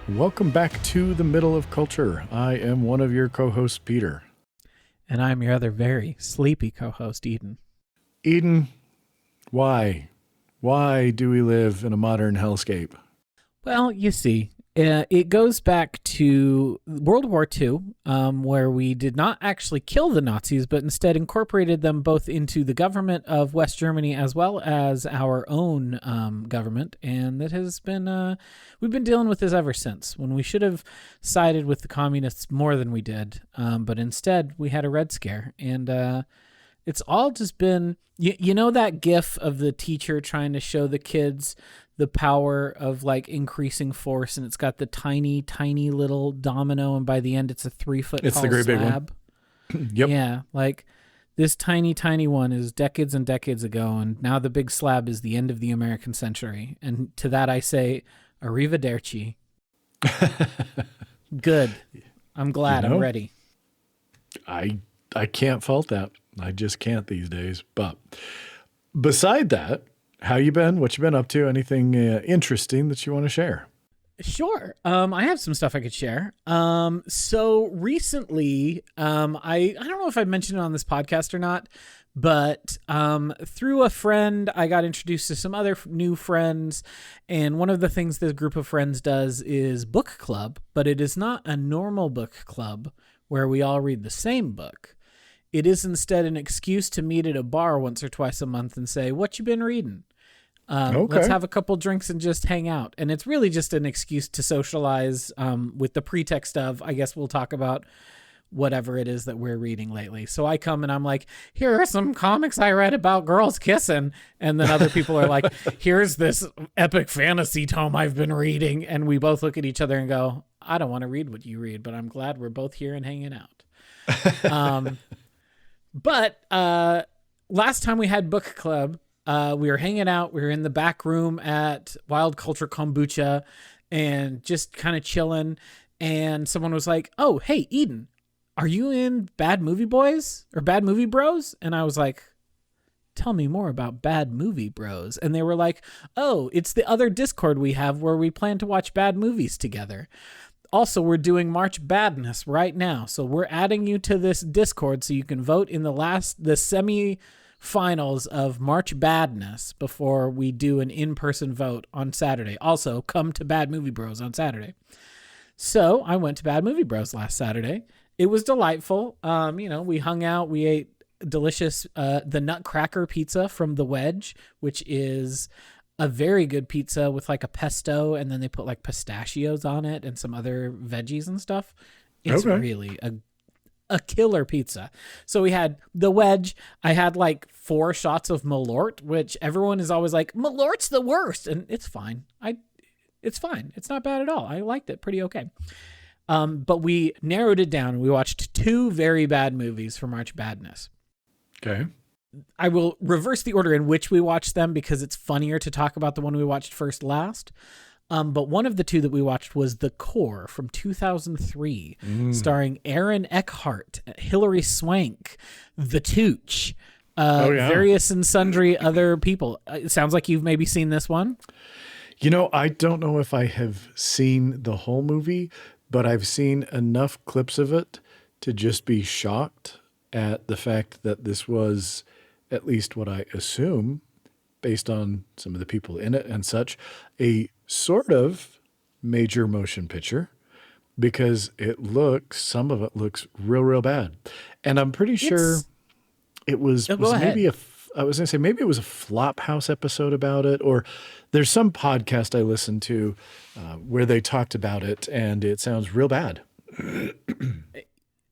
Welcome back to the Middle of Culture. I am one of your co-hosts, Peter. And I'm your other very sleepy co-host, Eden. Eden, why? Why do we live in a modern hellscape? Well, you see, it goes back to World War II, where we did not actually kill the Nazis, but instead incorporated them both into the government of West Germany as well as our own government. And that has been, we've been dealing with this ever since, when we should have sided with the communists more than we did. But instead, we had a Red Scare. And it's all just been, you know that gif of the teacher trying to show the kids the power of like increasing force, and it's got the tiny little domino, and by the end it's a 3-foot It's tall the great slab. Big one. Yep. Yeah, like this tiny one is decades and decades ago, and now the big slab is the end of the American century. And to that I say, arrivederci. Good. I'm glad. I'm ready. I can't fault that. I just can't these days. But beside that, how you been? What you been up to? Anything interesting that you want to share? Sure. I have some stuff I could share. So recently, I don't know if I mentioned it on this podcast or not, but through a friend, I got introduced to some other new friends. And one of the things this group of friends does is book club, but it is not a normal book club where we all read the same book. It is instead an excuse to meet at a bar once or twice a month and say, "What you been reading?" Okay. Let's have a couple drinks and just hang out. And it's really just an excuse to socialize with the pretext of, I guess we'll talk about whatever it is that we're reading lately. So I come and I'm like, here are some comics I read about girls kissing. And then other people are like, here's this epic fantasy tome I've been reading. And we both look at each other and go, I don't want to read what you read, but I'm glad we're both here and hanging out. But last time we had book club, we were hanging out. We were in the back room at Wild Culture Kombucha and just kind of chilling. And someone was like, oh, hey, Eden, are you in Bad Movie Boys or Bad Movie Bros? And I was like, tell me more about Bad Movie Bros. And they were like, oh, it's the other Discord we have where we plan to watch bad movies together. Also, we're doing March Badness right now. So we're adding you to this Discord so you can vote in the semi-finals of March Badness before we do an in-person vote on Saturday. Also, come to Bad Movie Bros on Saturday. So I went to Bad Movie Bros last Saturday. It was delightful. We hung out. We ate delicious the Nutcracker pizza from The Wedge, which is a very good pizza with like a pesto, and then they put like pistachios on it and some other veggies and stuff. It's really a killer pizza. So we had The Wedge. I had like 4 shots of Malort, which everyone is always like, Malort's the worst. And it's fine. It's fine. It's not bad at all. I liked it pretty okay. But we narrowed it down. We watched 2 very bad movies for March Badness. Okay. I will reverse the order in which we watched them because it's funnier to talk about the one we watched first last. But one of the 2 that we watched was The Core from 2003, starring Aaron Eckhart, Hilary Swank, The Tooch, various and sundry other people. It sounds like you've maybe seen this one. You know, I don't know if I have seen the whole movie, but I've seen enough clips of it to just be shocked at the fact that this was, at least what I assume, based on some of the people in it and such, a sort of major motion picture, because some of it looks real bad. And I'm pretty sure it was maybe I was going to say, maybe it was a Flophouse episode about it, or there's some podcast I listened to where they talked about it, and it sounds real bad.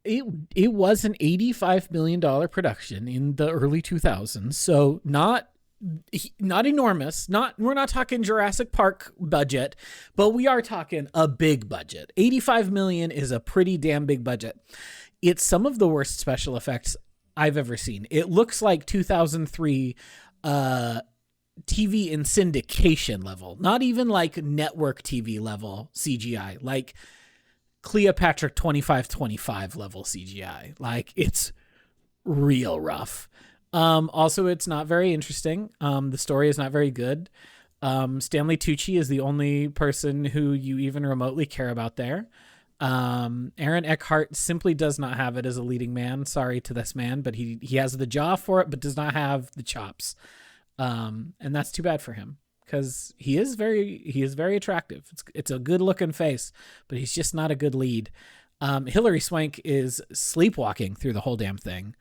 It was an $85 million production in the early 2000s, so not enormous. We're not talking Jurassic Park budget, but we are talking a big budget. $85 million is a pretty damn big budget. It's some of the worst special effects I've ever seen. It looks like 2003 TV in syndication level, not even like network TV level CGI, like Cleopatra 2525 level CGI. Like, it's real rough. Also, it's not very interesting. The story is not very good. Stanley Tucci is the only person who you even remotely care about there. Aaron Eckhart simply does not have it as a leading man. Sorry to this man, but he has the jaw for it, but does not have the chops. And that's too bad for him, because he is very attractive. It's a good looking face, but he's just not a good lead. Hilary Swank is sleepwalking through the whole damn thing.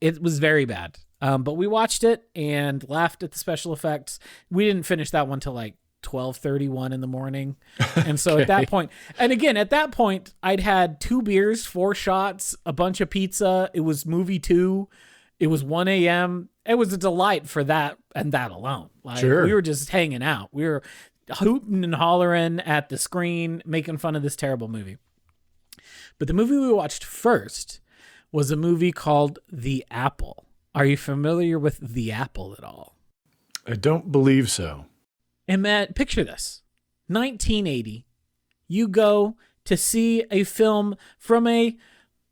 It was very bad. But we watched it and laughed at the special effects. We didn't finish that one till like 12:31 in the morning. And so Okay. at that point, and again, at that point, I'd had 2 beers, 4 shots, a bunch of pizza. It was movie 2. It was 1 a.m. It was a delight for that and that alone. Like, Sure. we were just hanging out. We were hooting and hollering at the screen, making fun of this terrible movie. But the movie we watched first was a movie called The Apple. Are you familiar with The Apple at all? I don't believe so. And Matt, picture this. 1980. You go to see a film from a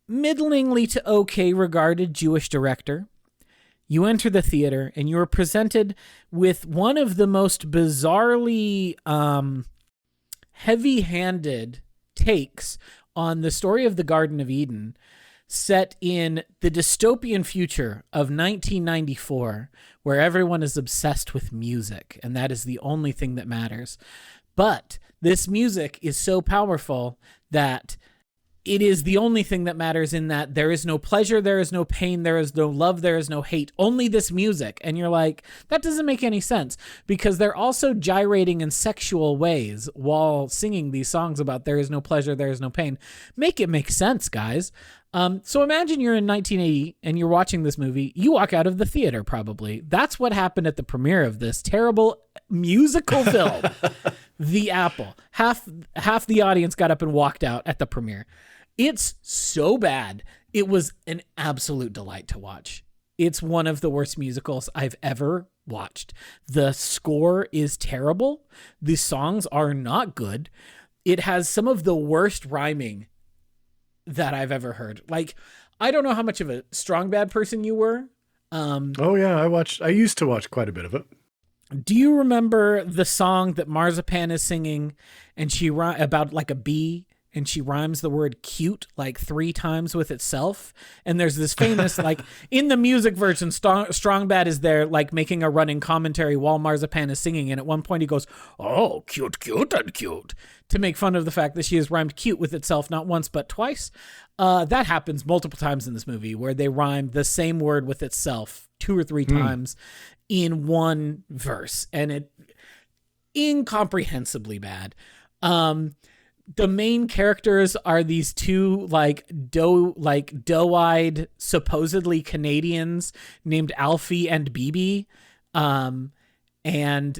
middlingly to okay regarded Jewish director. You enter the theater and you are presented with one of the most bizarrely heavy-handed takes on the story of the Garden of Eden, set in the dystopian future of 1994, where everyone is obsessed with music, and that is the only thing that matters. But this music is so powerful that it is the only thing that matters, in that there is no pleasure, there is no pain, there is no love, there is no hate, only this music. And you're like, that doesn't make any sense, because they're also gyrating in sexual ways while singing these songs about there is no pleasure, there is no pain. Make it make sense, guys. So imagine you're in 1980 and you're watching this movie. You walk out of the theater, probably. That's what happened at the premiere of this terrible musical film, The Apple. Half the audience got up and walked out at the premiere. It's so bad. It was an absolute delight to watch. It's one of the worst musicals I've ever watched. The score is terrible. The songs are not good. It has some of the worst rhyming that I've ever heard. Like, I don't know how much of a strong bad person you were. Oh yeah, I used to watch quite a bit of it. Do you remember the song that Marzipan is singing, and she about like a bee, and she rhymes the word cute like 3 times with itself? And there's this famous, like, in the music version, Strong Bad is there, like, making a running commentary while Marzipan is singing, and at one point he goes, "Oh, cute, cute, and cute," to make fun of the fact that she has rhymed cute with itself not once but twice. That happens multiple times in this movie, where they rhyme the same word with itself 2 or 3 times in one verse, and it incomprehensibly bad. The main characters are these 2 doe-eyed, supposedly Canadians named Alfie and Bibi. And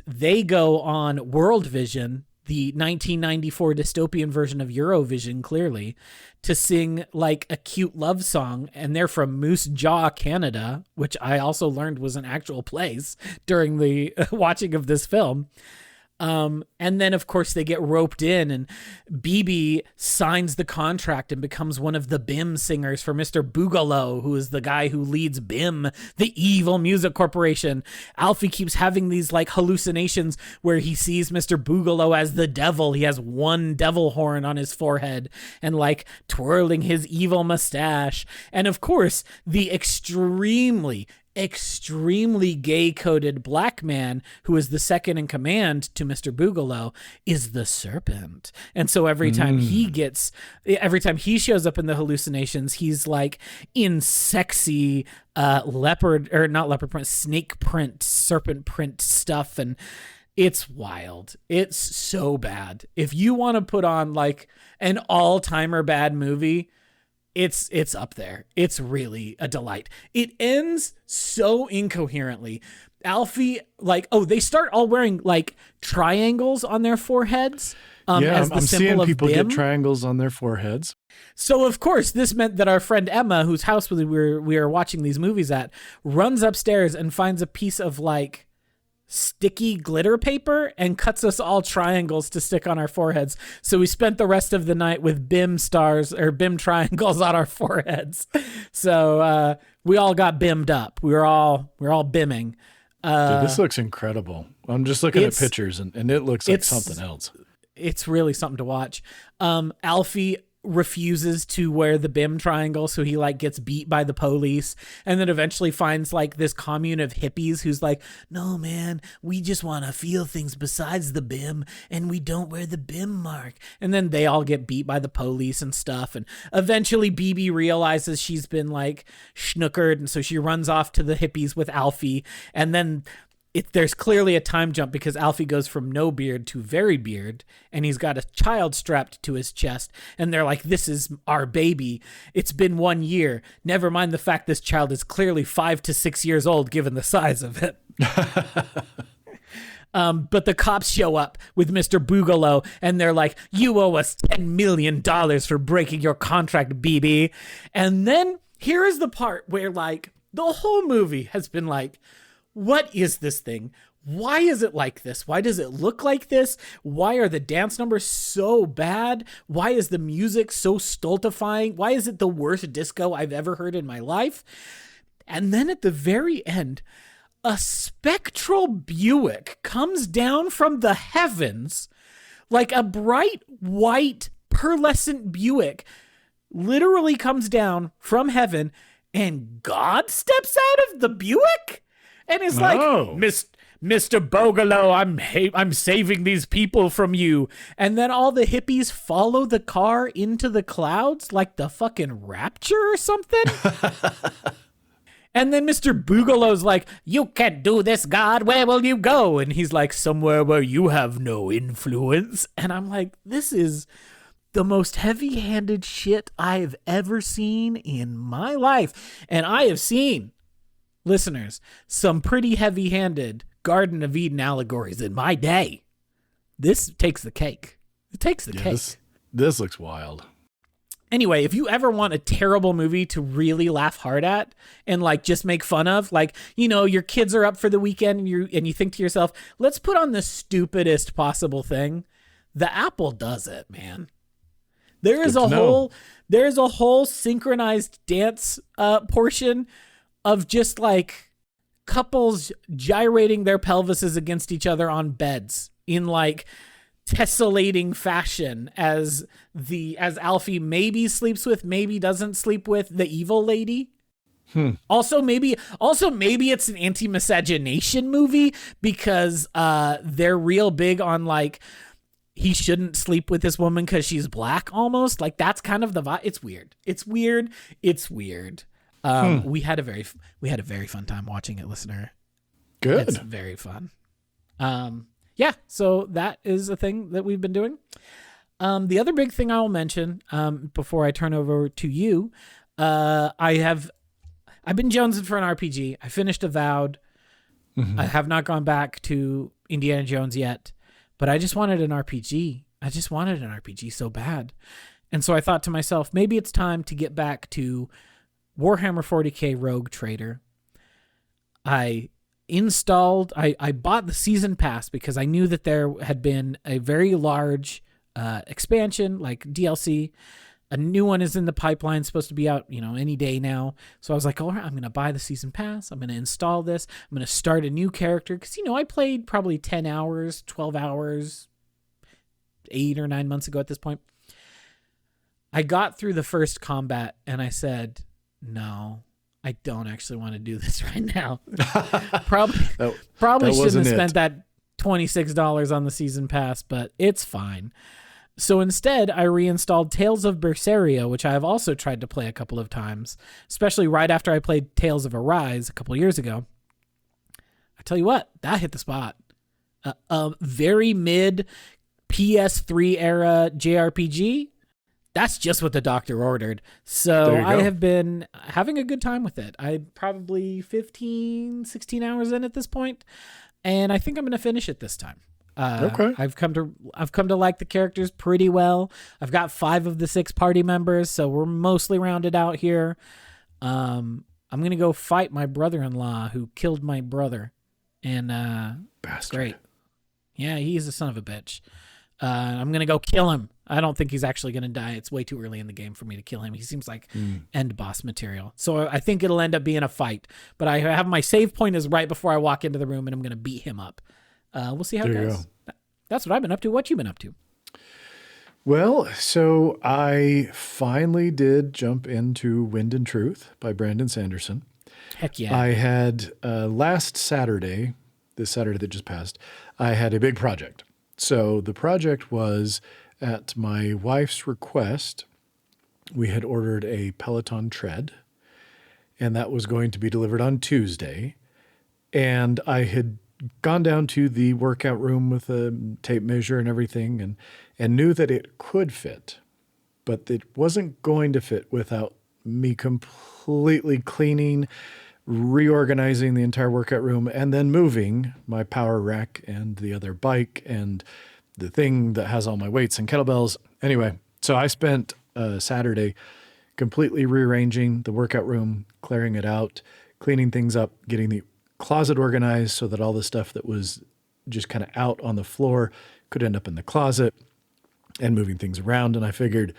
they go on World Vision, the 1994 dystopian version of Eurovision, clearly, to sing like a cute love song. And they're from Moose Jaw, Canada, which I also learned was an actual place during the watching of this film. And then, of course, they get roped in, and BB signs the contract and becomes one of the BIM singers for Mr. Boogaloo, who is the guy who leads BIM, the evil music corporation. Alfie keeps having these like hallucinations where he sees Mr. Boogaloo as the devil. He has one devil horn on his forehead and like twirling his evil mustache. And of course, the extremely gay-coded black man who is the second in command to Mr. Boogaloo is the serpent. And so every time he shows up in the hallucinations, he's like in sexy snake print, serpent print stuff, and it's wild. It's so bad. If you want to put on like an all-timer bad movie, it's up there. It's really a delight. It ends so incoherently. Alfie, they start all wearing like triangles on their foreheads. As the I'm symbol seeing of people BIM. get triangles on their foreheads. So of course, this meant that our friend Emma, whose house we were watching these movies at, runs upstairs and finds a piece of like sticky glitter paper and cuts us all triangles to stick on our foreheads. So we spent the rest of the night with BIM stars or BIM triangles on our foreheads. So we all got BIMmed up. We were all BIMming. Dude, this looks incredible. I'm just looking at It's- pictures and it looks like it's- something else. It's really something to watch. Alfie refuses to wear the BIM triangle, so he like gets beat by the police, and then eventually finds like this commune of hippies who's like, no man, we just want to feel things besides the BIM, and we don't wear the BIM mark. And then they all get beat by the police and stuff, and eventually BB realizes she's been like schnookered, and so she runs off to the hippies with Alfie, and then there's clearly a time jump because Alfie goes from no beard to very beard, and he's got a child strapped to his chest, and they're like, this is our baby. It's been 1 year. Never mind the fact this child is clearly 5 to 6 years old given the size of it. But the cops show up with Mr. Boogaloo, and they're like, you owe us $10 million for breaking your contract, BB. And then here is the part where like the whole movie has been like, what is this thing? Why is it like this? Why does it look like this? Why are the dance numbers so bad? Why is the music so stultifying? Why is it the worst disco I've ever heard in my life? And then at the very end, a spectral Buick comes down from the heavens, like a bright white pearlescent Buick literally comes down from heaven, and God steps out of the Buick? And it's like, Mr. Boogaloo, I'm saving these people from you. And then all the hippies follow the car into the clouds like the fucking rapture or something. And then Mr. Boogaloo's like, you can't do this, God. Where will you go? And he's like, somewhere where you have no influence. And I'm like, this is the most heavy-handed shit I've ever seen in my life. And I have seen, listeners, some pretty heavy-handed Garden of Eden allegories in my day. This takes the cake. It takes the cake. This looks wild. Anyway, if you ever want a terrible movie to really laugh hard at and like just make fun of, like, you know, your kids are up for the weekend and you think to yourself, let's put on the stupidest possible thing. The Apple does it, man. There's a whole synchronized dance portion of just like couples gyrating their pelvises against each other on beds in like tessellating fashion as Alfie maybe sleeps with, maybe doesn't sleep with the evil lady. Also maybe it's an anti-miscegenation movie because they're real big on like he shouldn't sleep with this woman because she's black almost. Like that's kind of the vibe. It's weird. We had a very fun time watching it, listener. Good. It's very fun. Yeah, so that is a thing that we've been doing. The other big thing I will mention before I turn over to you, I've been jonesing for an RPG. I finished Avowed. I have not gone back to Indiana Jones yet, but I just wanted an RPG. I just wanted an RPG so bad. And so I thought to myself, maybe it's time to get back to Warhammer 40K Rogue Trader. I bought the season pass because I knew that there had been a very large expansion, like DLC. A new one is in the pipeline, supposed to be out, any day now. So I was like, all right, I'm going to buy the season pass. I'm going to install this. I'm going to start a new character. Because, I played probably 10 hours, 12 hours, 8 or 9 months ago at this point. I got through the first combat and I said, no, I don't actually want to do this right now. Probably shouldn't have spent that $26 on the season pass, but it's fine. So instead, I reinstalled Tales of Berseria, which I have also tried to play a couple of times, especially right after I played Tales of Arise a couple of years ago. I tell you what, that hit the spot. A very mid PS3 era JRPG. That's just what the doctor ordered. So I have been having a good time with it. I'm probably 15, 16 hours in at this point, and I think I'm going to finish it this time. Okay. I've come to like the characters pretty well. I've got 5 of the 6 party members, so we're mostly rounded out here. I'm going to go fight my brother-in-law who killed my brother. And bastard. Great. Yeah, he's a son of a bitch. I'm going to go kill him. I don't think he's actually going to die. It's way too early in the game for me to kill him. He seems like end boss material. So I think it'll end up being a fight. But I have my save point is right before I walk into the room, and I'm going to beat him up. We'll see how it goes. That's what I've been up to. What you been up to? Well, so I finally did jump into Wind and Truth by Brandon Sanderson. Heck yeah. I had last Saturday, this Saturday that just passed, I had a big project. So the project was, at my wife's request, we had ordered a Peloton tread, and that was going to be delivered on Tuesday. And I had gone down to the workout room with a tape measure and everything, and knew that it could fit, but it wasn't going to fit without me completely cleaning, reorganizing the entire workout room, and then moving my power rack and the other bike and the thing that has all my weights and kettlebells. Anyway, so I spent Saturday completely rearranging the workout room, clearing it out, cleaning things up, getting the closet organized so that all the stuff that was just kind of out on the floor could end up in the closet, and moving things around. And I figured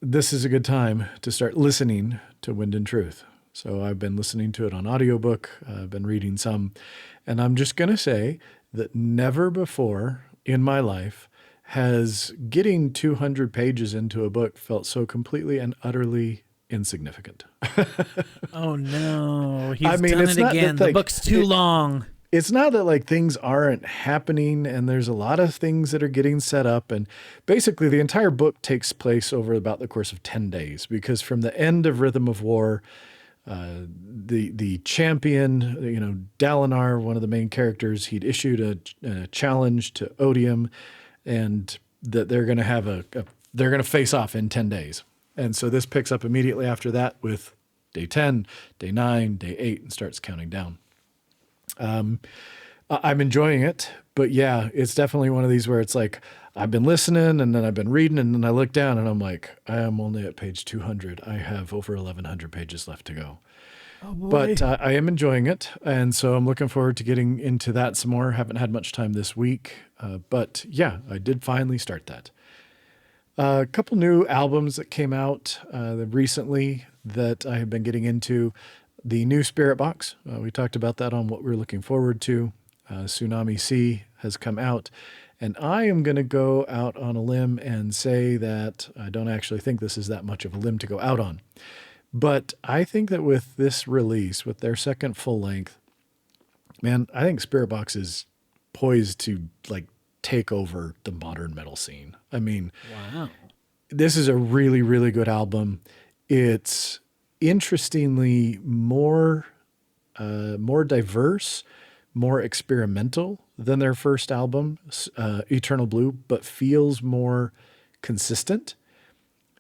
this is a good time to start listening to Wind and Truth. So I've been listening to it on audiobook. I've been reading some, and I'm just going to say that never before in my life has getting 200 pages into a book felt so completely and utterly insignificant. Oh no, he's I mean, done it's it not again. that, The like, book's too long. It's not that like things aren't happening, and there's a lot of things that are getting set up. And basically the entire book takes place over about the course of 10 days, because from the end of Rhythm of War, the champion, Dalinar, one of the main characters, he'd issued a challenge to Odium, and that they're going to have they're going to face off in 10 days. And so this picks up immediately after that with day 10, day 9, day 8, and starts counting down. I'm enjoying it, but yeah, it's definitely one of these where it's like, I've been listening and then I've been reading, and then I look down and I'm like, I am only at page 200. I have over 1,100 pages left to go. Oh boy. But I am enjoying it. And so I'm looking forward to getting into that some more. Haven't had much time this week. But yeah, I did finally start that. A couple new albums that came out recently that I have been getting into. The new Spirit Box. We talked about that on what we're looking forward to. Tsunami Sea has come out. And I am going to go out on a limb and say that I don't actually think this is that much of a limb to go out on. But I think that with this release, with their second full length, man, I think Spirit Box is poised to like take over the modern metal scene. I mean, Wow. this is a really, really good album. It's interestingly more diverse, more experimental than their first album, Eternal Blue, but feels more consistent.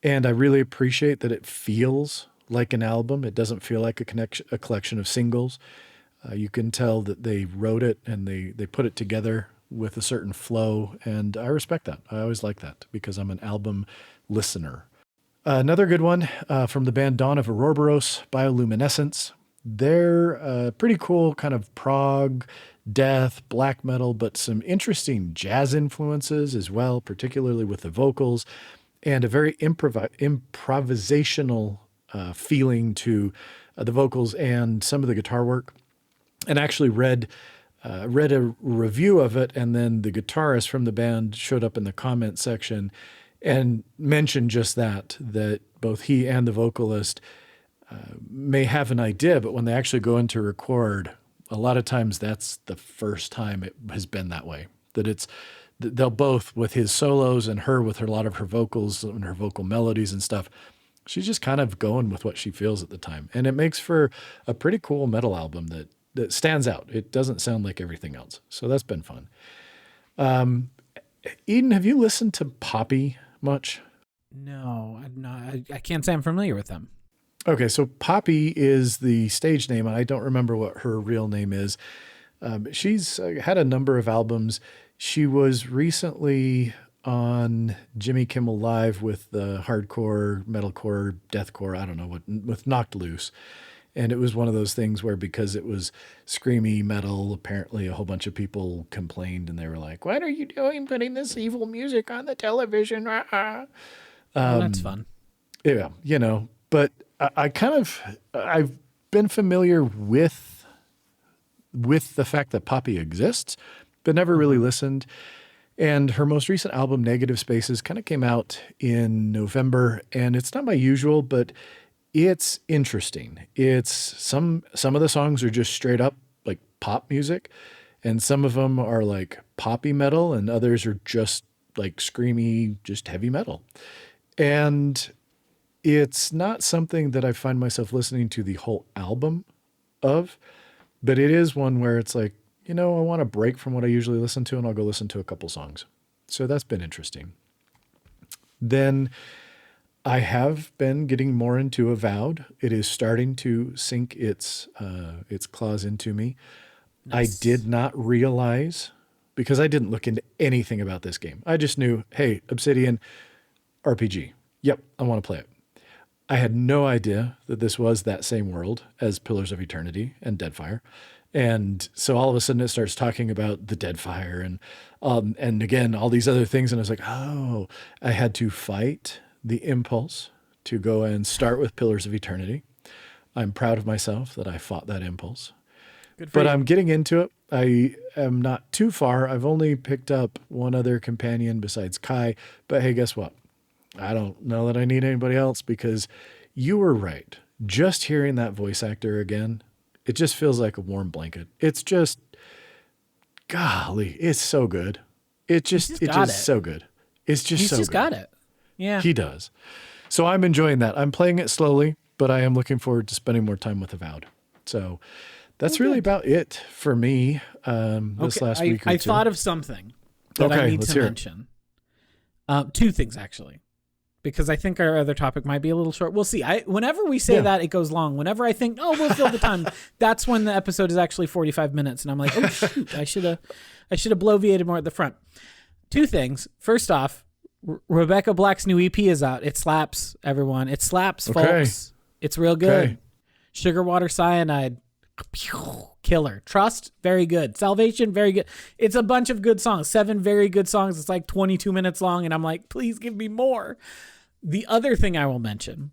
And I really appreciate that it feels like an album. It doesn't feel like a collection of singles. You can tell that they wrote it and they put it together with a certain flow, and I respect that. I always like that because I'm an album listener. Another good one from the band Dawn of Ouroboros, Bioluminescence. They're pretty cool kind of prog, death, black metal, but some interesting jazz influences as well, particularly with the vocals, and a very improvisational feeling to the vocals and some of the guitar work. And actually read a review of it, and then the guitarist from the band showed up in the comment section and mentioned just that both he and the vocalist may have an idea, but when they actually go in to record, a lot of times that's the first time it has been that way. They'll both, with his solos and her with a lot of her vocals and her vocal melodies and stuff, she's just kind of going with what she feels at the time. And it makes for a pretty cool metal album that stands out. It doesn't sound like everything else. So that's been fun. Eden, have you listened to Poppy much? No, I'm not. I can't say I'm familiar with them. Okay, so Poppy is the stage name. I don't remember what her real name is. She's had a number of albums. She was recently on Jimmy Kimmel Live with the hardcore, metalcore, deathcore, I don't know what, with Knocked Loose. And it was one of those things where, because it was screamy metal, apparently a whole bunch of people complained and they were like, "What are you doing putting this evil music on the television?" That's fun. Yeah, but I've been familiar with the fact that Poppy exists, but never really listened. And her most recent album, Negative Spaces, kind of came out in November, and it's not my usual, but it's interesting. It's some of the songs are just straight up like pop music, and some of them are like poppy metal, and others are just like screamy, just heavy metal. And it's not something that I find myself listening to the whole album of, but it is one where it's like, I want a break from what I usually listen to, and I'll go listen to a couple songs. So that's been interesting. Then I have been getting more into Avowed. It is starting to sink its claws into me. Nice. I did not realize, because I didn't look into anything about this game. I just knew, hey, Obsidian RPG. Yep, I want to play it. I had no idea that this was that same world as Pillars of Eternity and Deadfire. And so all of a sudden it starts talking about the Deadfire and again, all these other things. And I was like, oh, I had to fight the impulse to go and start with Pillars of Eternity. I'm proud of myself that I fought that impulse. Good for you. I'm getting into it. I am not too far. I've only picked up one other companion besides Kai, but hey, guess what? I don't know that I need anybody else, because you were right. Just hearing that voice actor again, it just feels like a warm blanket. It's just, golly, it's so good. It's just so good. It's just He's so just good. got it. Yeah. He does. So I'm enjoying that. I'm playing it slowly, but I am looking forward to spending more time with Avowed. So that's really about it for me this last week or two. I thought of something that I need to mention. Two things, actually, because I think our other topic might be a little short. We'll see. Whenever we say that, it goes long. Whenever I think, we'll fill the time, that's when the episode is actually 45 minutes. And I'm like, oh, shoot, I should have bloviated more at the front. Two things. First off, Rebecca Black's new EP is out. It slaps, everyone. It slaps, folks. It's real good. Okay. Sugar Water Cyanide, killer. Trust, very good. Salvation, very good. It's a bunch of good songs. 7 very good songs. It's like 22 minutes long, and I'm like, please give me more. The other thing I will mention,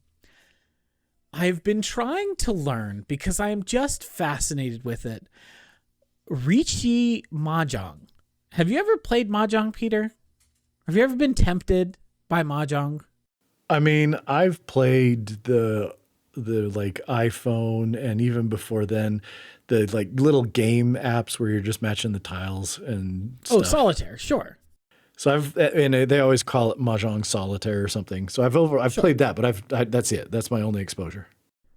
I've been trying to learn, because I am just fascinated with it, Riichi Mahjong. Have you ever played Mahjong, Peter? Have you ever been tempted by Mahjong? I mean, I've played the like iPhone, and even before then, the like little game apps where you're just matching the tiles and stuff. Oh, solitaire, sure. So they always call it Mahjong Solitaire or something. So I've played that, but that's it. That's my only exposure.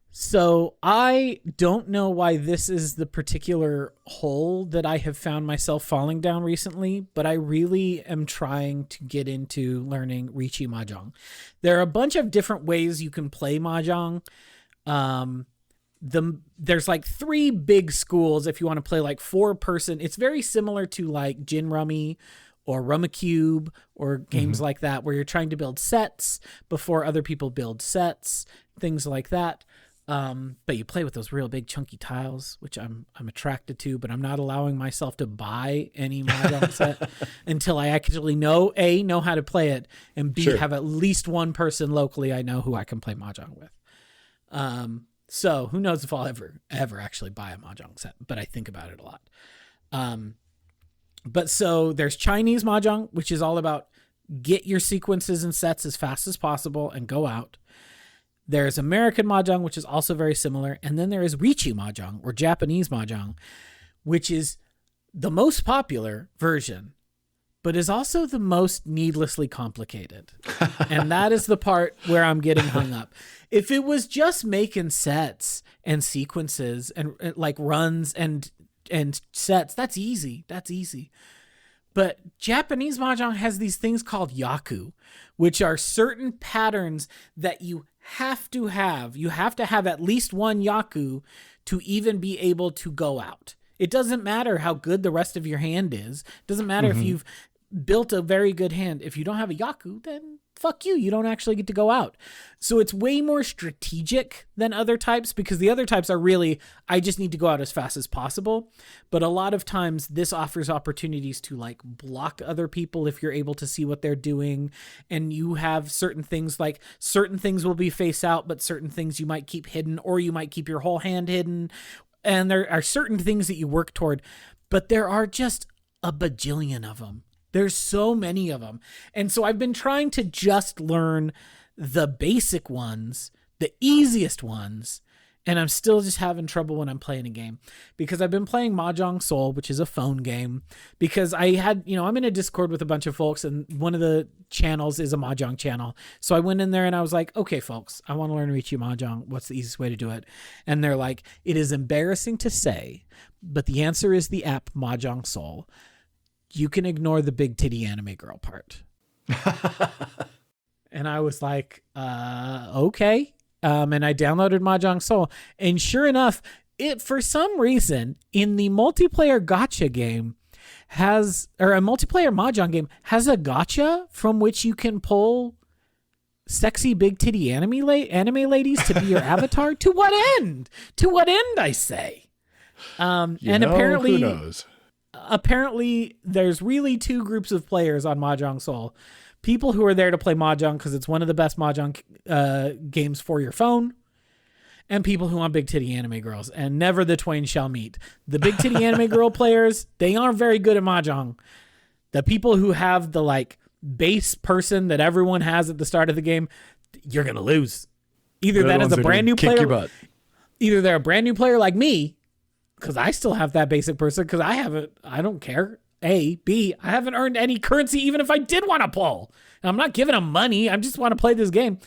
So I don't know why this is the particular hole that I have found myself falling down recently, but I really am trying to get into learning Riichi Mahjong. There are a bunch of different ways you can play Mahjong. There's like 3 big schools if you want to play like 4-person. It's very similar to like Gin Rummy or Rummikub or games like that, where you're trying to build sets before other people build sets, things like that. But you play with those real big chunky tiles, which I'm attracted to, but I'm not allowing myself to buy any Mahjong set until I actually know how to play it, and B, have at least one person locally I know who I can play Mahjong with. So who knows if I'll ever actually buy a Mahjong set, but I think about it a lot. But so there's Chinese Mahjong, which is all about get your sequences and sets as fast as possible and go out. There's American Mahjong, which is also very similar. And then there is Riichi Mahjong, or Japanese Mahjong, which is the most popular version, but is also the most needlessly complicated. And that is the part where I'm getting hung up. If it was just making sets and sequences and like runs and sets, that's easy. That's easy. But Japanese Mahjong has these things called yaku, which are certain patterns that you have to have. You have to have at least one yaku to even be able to go out. It doesn't matter how good the rest of your hand is. It doesn't matter if you've built a very good hand. If you don't have a yaku, then fuck you. You don't actually get to go out. So it's way more strategic than other types, because the other types are really, I just need to go out as fast as possible. But a lot of times this offers opportunities to like block other people if you're able to see what they're doing. And you have certain things, like certain things will be face out, but certain things you might keep hidden, or you might keep your whole hand hidden. And there are certain things that you work toward, but there are just a bajillion of them. There's so many of them. And so I've been trying to just learn the basic ones, the easiest ones, and I'm still just having trouble when I'm playing a game, because I've been playing Mahjong Soul, which is a phone game, because I had, I'm in a Discord with a bunch of folks, and one of the channels is a Mahjong channel. So I went in there and I was like, okay, folks, I want to learn Riichi Mahjong. What's the easiest way to do it? And they're like, it is embarrassing to say, but the answer is the app Mahjong Soul. You can ignore the big titty anime girl part. And I was like, okay. And I downloaded Mahjong Soul. And sure enough, it, for some reason, in the multiplayer gacha game a multiplayer Mahjong game has a gacha from which you can pull sexy big titty anime ladies to be your avatar. To what end? To what end, I say? Apparently, who knows? Apparently, there's really two groups of players on Mahjong Soul. People who are there to play Mahjong because it's one of the best Mahjong games for your phone, and people who want big titty anime girls, and never the twain shall meet. The big titty anime girl players, they aren't very good at Mahjong. The people who have the like base person that everyone has at the start of the game, you're going to lose. Either that is a brand new player, either they're a brand new player like me, because I still have that basic person, because I don't care. A, B, I haven't earned any currency even if I did want to pull. And I'm not giving them money. I just want to play this game.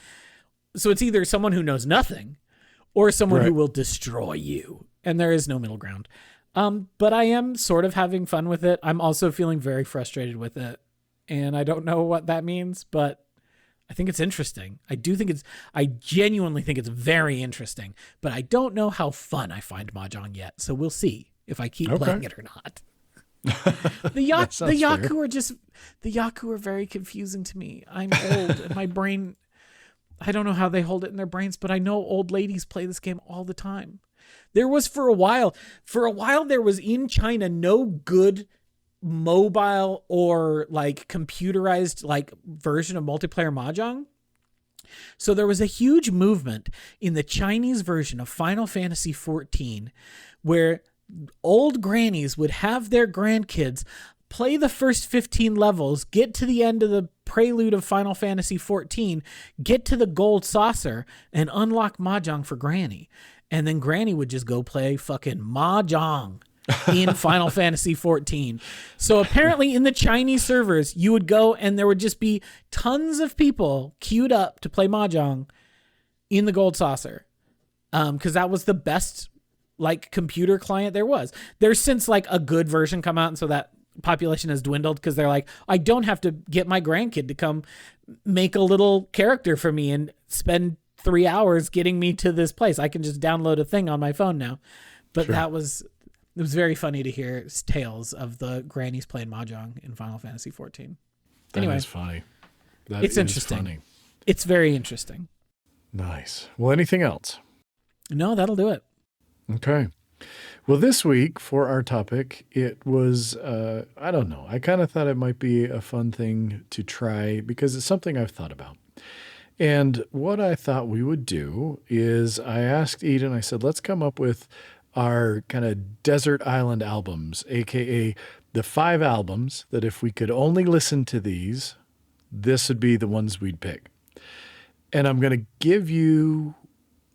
So it's either someone who knows nothing or someone who will destroy you. And there is no middle ground. But I am sort of having fun with it. I'm also feeling very frustrated with it. And I don't know what that means, but I think it's interesting. I genuinely think it's very interesting, but I don't know how fun I find Mahjong yet. So we'll see if I keep playing it or not. The Yaku are very confusing to me. I'm old and my brain, I don't know how they hold it in their brains, but I know old ladies play this game all the time. There was for a while there was in China no good mobile or like computerized like version of multiplayer Mahjong. So there was a huge movement in the Chinese version of Final Fantasy XIV where old grannies would have their grandkids play the first 15 levels, get to the end of the prelude of Final Fantasy XIV, get to the gold saucer, and unlock Mahjong for Granny. And then Granny would just go play fucking Mahjong in Final Fantasy XIV. So apparently in the Chinese servers, you would go and there would just be tons of people queued up to play Mahjong in the gold saucer. Because that was the best like computer client there was. There's since like a good version come out, and so that population has dwindled because they're like, I don't have to get my grandkid to come make a little character for me and spend 3 hours getting me to this place. I can just download a thing on my phone now. But it was very funny to hear tales of the grannies playing Mahjong in Final Fantasy XIV. Anyway, That is funny. It's interesting. Funny. It's very interesting. Nice. Well, anything else? No, that'll do it. Okay. Well, this week for our topic, it was, I don't know. I kind of thought it might be a fun thing to try because it's something I've thought about. And what I thought we would do is I asked Eden, I said, let's come up with our kind of desert island albums, AKA the 5 albums that if we could only listen to these, this would be the ones we'd pick. And I'm going to give you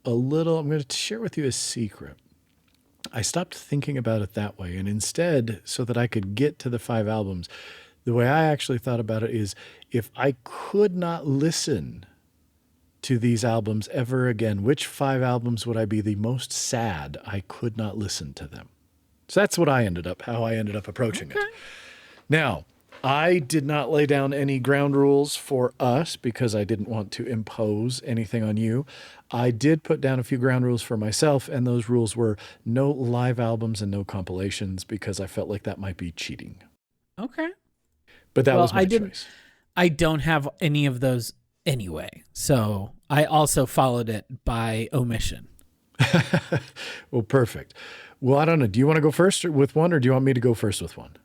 I'm going to share with you a secret. I stopped thinking about it that way. And instead, so that I could get to the 5 albums, the way I actually thought about it is if I could not listen to these albums ever again, which 5 albums would I be the most sad I could not listen to them? So that's how I ended up approaching it. Now, I did not lay down any ground rules for us because I didn't want to impose anything on you. I did put down a few ground rules for myself, and those rules were no live albums and no compilations because I felt like that might be cheating. Okay. But that was my choice. I don't have any of those anyway. So I also followed it by omission. Well, perfect. Well, I don't know. Do you want to go first with one, or do you want me to go first with one?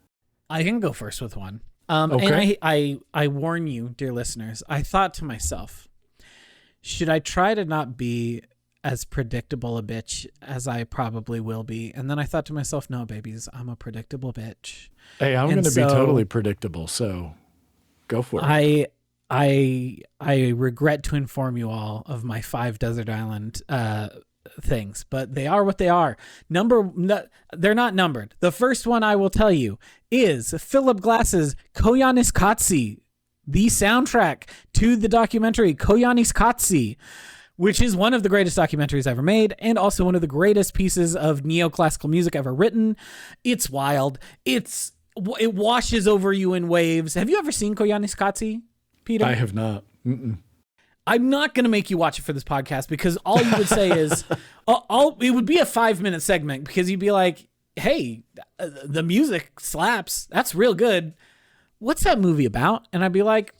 I can go first with one. Okay. And I warn you, dear listeners, I thought to myself, should I try to not be as predictable a bitch as I probably will be? And then I thought to myself, no, babies, I'm a predictable bitch. Hey, I'm going to be totally predictable, so go for it. I regret to inform you all of my 5 desert island things, but they are what they are. They're not numbered. The first one I will tell you is Philip Glass's Koyaanisqatsi, the soundtrack to the documentary Koyaanisqatsi, which is one of the greatest documentaries ever made and also one of the greatest pieces of neoclassical music ever written. It's wild. It washes over you in waves. Have you ever seen Koyaanisqatsi, Peter? I have not. Mm-mm. I'm not going to make you watch it for this podcast because all you would say is, it would be a 5-minute segment because you'd be like, hey, the music slaps. That's real good. What's that movie about? And I'd be like,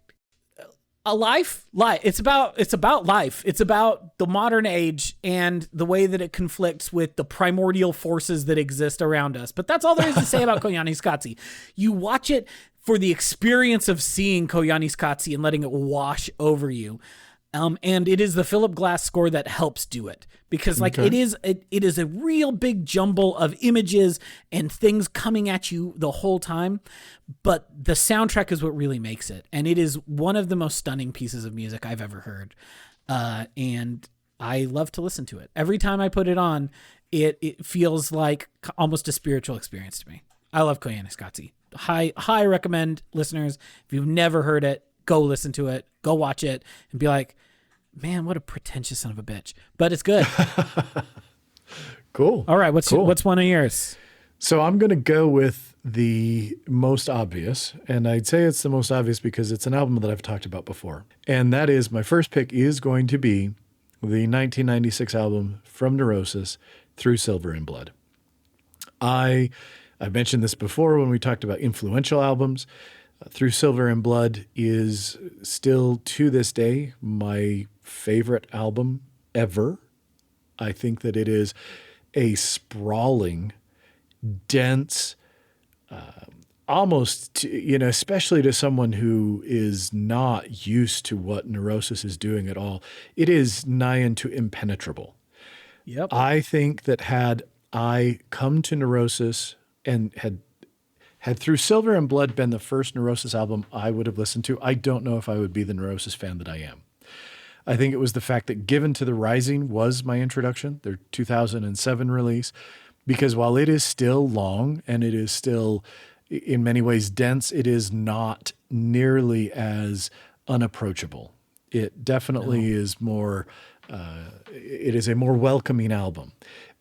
a life. It's about life. It's about the modern age and the way that it conflicts with the primordial forces that exist around us. But that's all there is to say about Koyaanisqatsi. You watch it for the experience of seeing Koyaanisqatsi and letting it wash over you. And it is the Philip Glass score that helps do it because it is a real big jumble of images and things coming at you the whole time. But the soundtrack is what really makes it. And it is one of the most stunning pieces of music I've ever heard. And I love to listen to it. Every time I put it on, it feels like almost a spiritual experience to me. I love Koyaanisqatsi. High recommend, listeners. If you've never heard it, go listen to it, go watch it, and be like, man, what a pretentious son of a bitch. But it's good. Cool. All right, what's one of yours? So I'm going to go with the most obvious, and I'd say it's the most obvious because it's an album that I've talked about before. And that is, my first pick is going to be the 1996 album from Neurosis, Through Silver and Blood. I've mentioned this before when we talked about influential albums. Through Silver and Blood is still, to this day, my favorite album ever. I think that it is a sprawling, dense, almost, especially to someone who is not used to what Neurosis is doing at all, it is nigh into impenetrable. Yep. I think that had I come to Neurosis and had Through Silver and Blood been the first Neurosis album I would have listened to, I don't know if I would be the Neurosis fan that I am. I think it was the fact that Given to the Rising was my introduction, their 2007 release, because while it is still long and it is still in many ways dense, it is not nearly as unapproachable. It definitely is more, it is a more welcoming album.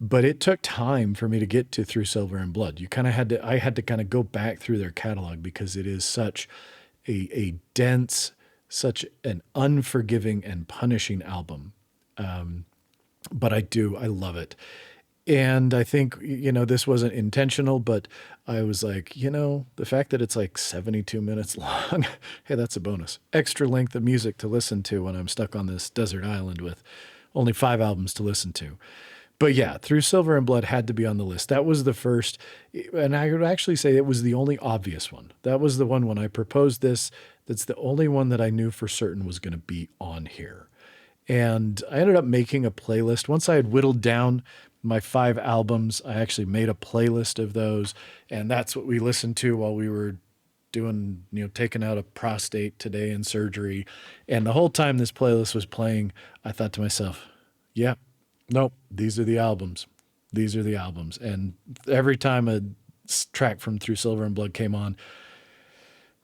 But it took time for me to get to Through Silver and Blood. I had to kind of go back through their catalog because it is such a dense, such an unforgiving and punishing album. But I love it. And I think, this wasn't intentional, but I was like, the fact that it's like 72 minutes long, hey, that's a bonus. Extra length of music to listen to when I'm stuck on this desert island with only 5 albums to listen to. But yeah, Through Silver and Blood had to be on the list. That was the first, and I would actually say it was the only obvious one. That was the one when I proposed this, that's the only one that I knew for certain was going to be on here. And I ended up making a playlist. Once I had whittled down my 5 albums, I actually made a playlist of those, and that's what we listened to while we were doing, taking out a prostate today in surgery. And the whole time this playlist was playing, I thought to myself, yeah, nope, these are the albums. These are the albums. And every time a track from Through Silver and Blood came on,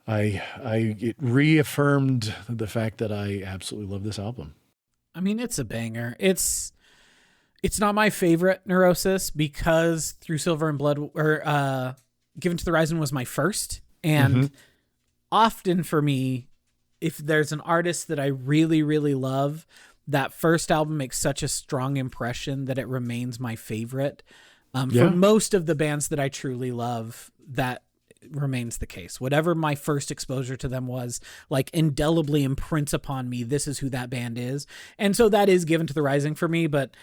it reaffirmed the fact that I absolutely love this album. I mean, it's a banger. It's not my favorite Neurosis because Through Silver and Blood or Given to the Rising was my first. And often for me, if there's an artist that I really, really love, that first album makes such a strong impression that it remains my favorite. For most of the bands that I truly love, that remains the case. Whatever my first exposure to them was, like, indelibly imprints upon me. This is who that band is. And so that is Given to the Rising for me, but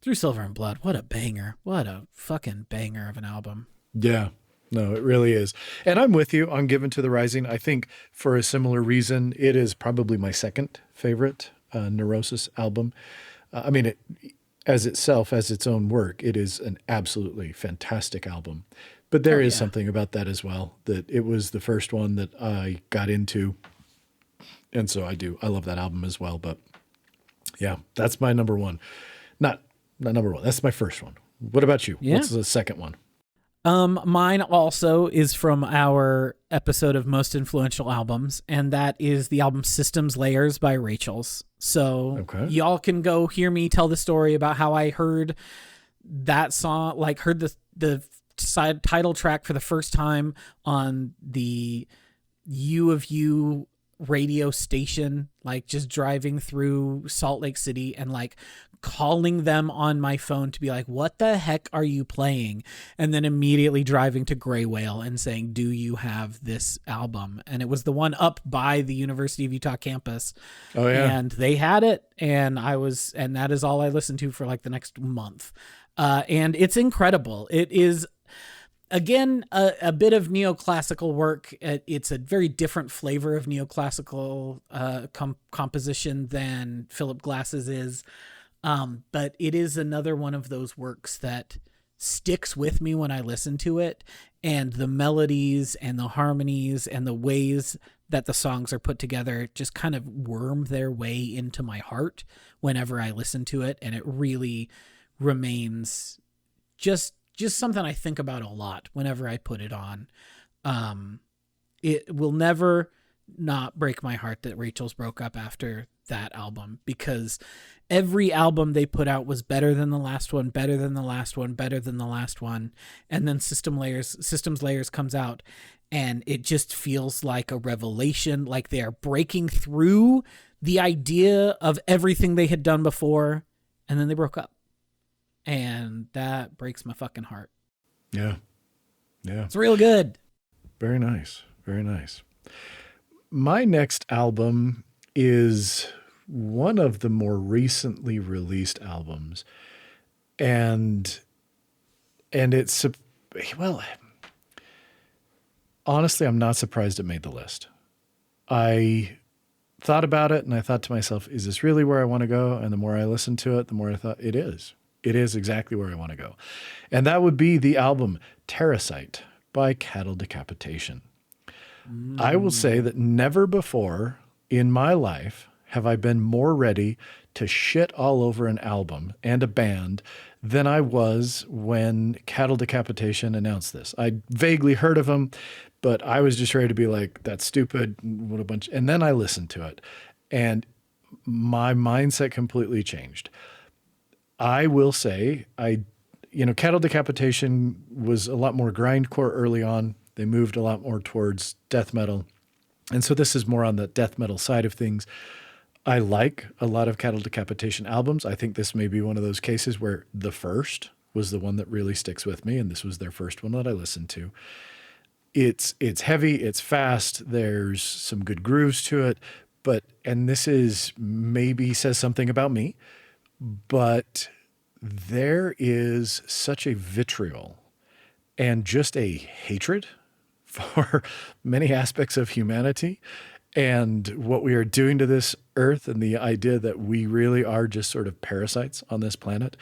Through Silver and Blood, what a banger. What a fucking banger of an album. Yeah. No, it really is. And I'm with you on Given to the Rising. I think for a similar reason, it is probably my second favorite Neurosis album. I mean, as itself, as its own work, it is an absolutely fantastic album. But there is something about that as well, that it was the first one that I got into. And so I love that album as well. But yeah, that's my number one. Not number one. That's my first one. What about you? Yeah. What's the second one? Mine also is from our episode of Most Influential Albums, and that is the album Systems Layers by Rachel's. So y'all can go hear me tell the story about how I heard that song, like heard the side title track for the first time on the U of U radio station, like just driving through Salt Lake City and like calling them on my phone to be like, what the heck are you playing? And then immediately driving to Gray Whale and saying, do you have this album? And it was the one up by the University of Utah campus. Oh yeah. And they had it. And that is all I listened to for like the next month. And it's incredible. It is, again, a bit of neoclassical work. It's a very different flavor of neoclassical composition than Philip Glass's is. But it is another one of those works that sticks with me when I listen to it, and the melodies and the harmonies and the ways that the songs are put together just kind of worm their way into my heart whenever I listen to it. And it really remains just something I think about a lot whenever I put it on. It will never not break my heart that Rachel's broke up after that album, because every album they put out was better than the last one, better than the last one, better than the last one. And then Systems Layers comes out, and it just feels like a revelation, like they are breaking through the idea of everything they had done before, and then they broke up. And that breaks my fucking heart. Yeah. Yeah. It's real good. Very nice. Very nice. My next album is one of the more recently released albums. And it's, well, honestly, I'm not surprised it made the list. I thought about it and I thought to myself, is this really where I want to go? And the more I listened to it, the more I thought it is. It is exactly where I want to go. And that would be the album Terracite by Cattle Decapitation. I will say that never before in my life have I been more ready to shit all over an album and a band than I was when Cattle Decapitation announced this. I'd vaguely heard of them, but I was just ready to be like, that's stupid, what a bunch. And then I listened to it, and my mindset completely changed. I will say, Cattle Decapitation was a lot more grindcore early on. They moved a lot more towards death metal. And so this is more on the death metal side of things. I like a lot of Cattle Decapitation albums. I think this may be one of those cases where the first was the one that really sticks with me, and this was their first one that I listened to. It's heavy, it's fast, there's some good grooves to it, and this is maybe says something about me, but there is such a vitriol and just a hatred for many aspects of humanity and what we are doing to this earth, and the idea that we really are just sort of parasites on this planet,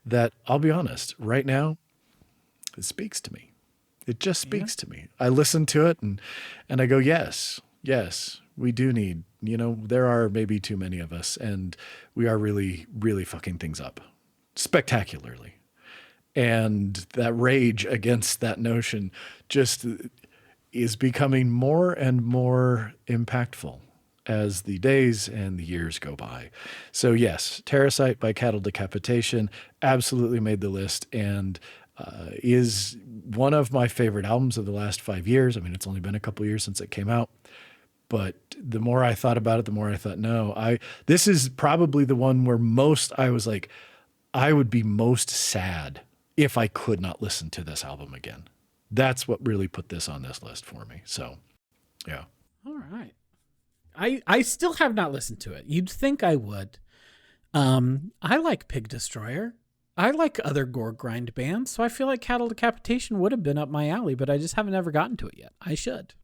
that I'll be honest, right now, it speaks to me. It just speaks to me. I listen to it and I go, yes, we do need, there are maybe too many of us, and we are really, really fucking things up spectacularly. And that rage against that notion just is becoming more and more impactful as the days and the years go by. So yes, Terracite by Cattle Decapitation absolutely made the list, and is one of my favorite albums of the last 5 years. I mean, it's only been a couple years since it came out, but the more I thought about it, the more I thought, no, this is probably the one where I was like, I would be most sad if I could not listen to this album again, that's what really put this on this list for me. So, yeah. All right. I still have not listened to it. You'd think I would. I like Pig Destroyer. I like other gore grind bands, so I feel like Cattle Decapitation would have been up my alley, but I just haven't ever gotten to it yet. I should.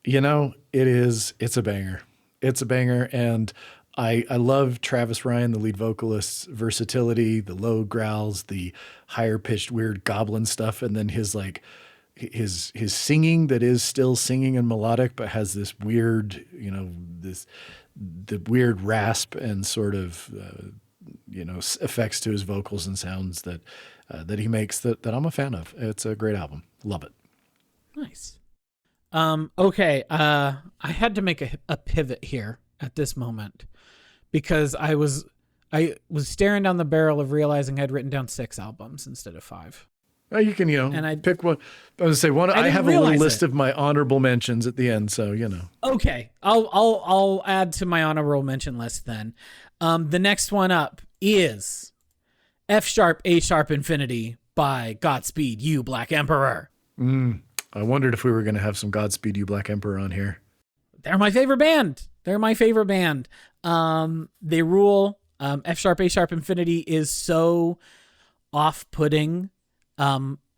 You know, it's a banger. It's a banger. And I love Travis Ryan, the lead vocalist's versatility, the low growls, the higher pitched weird goblin stuff. And then his singing that is still singing and melodic, but has this weird, the weird rasp and sort of, effects to his vocals and sounds that he makes that I'm a fan of. It's a great album. Love it. Nice. Okay. I had to make a pivot here at this moment because I was staring down the barrel of realizing I'd written down 6 albums instead of 5. You can, and I'd pick one. I was gonna say one. I have a little list of my honorable mentions at the end, so Okay, I'll add to my honorable mention list then. The next one up is F sharp A sharp Infinity by Godspeed You Black Emperor. I wondered if we were going to have some Godspeed You Black Emperor on here. They're my favorite band. They rule. F sharp A sharp Infinity is so off-putting.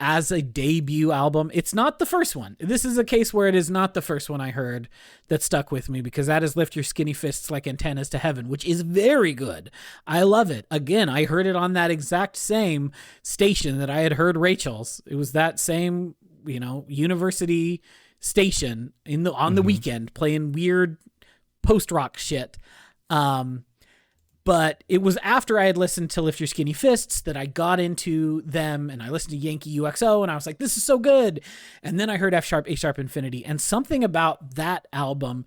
As a debut album, it's not the first one. This is a case where it is not the first one I heard that stuck with me, because that is Lift Your Skinny Fists Like Antennas to Heaven, which is very good. I love it. Again, I heard it on that exact same station that I had heard Rachel's. It was that same, university station on the weekend playing weird post-rock shit. But it was after I had listened to Lift Your Skinny Fists that I got into them, and I listened to Yankee UXO, and I was like, this is so good. And then I heard F sharp, A sharp Infinity, and something about that album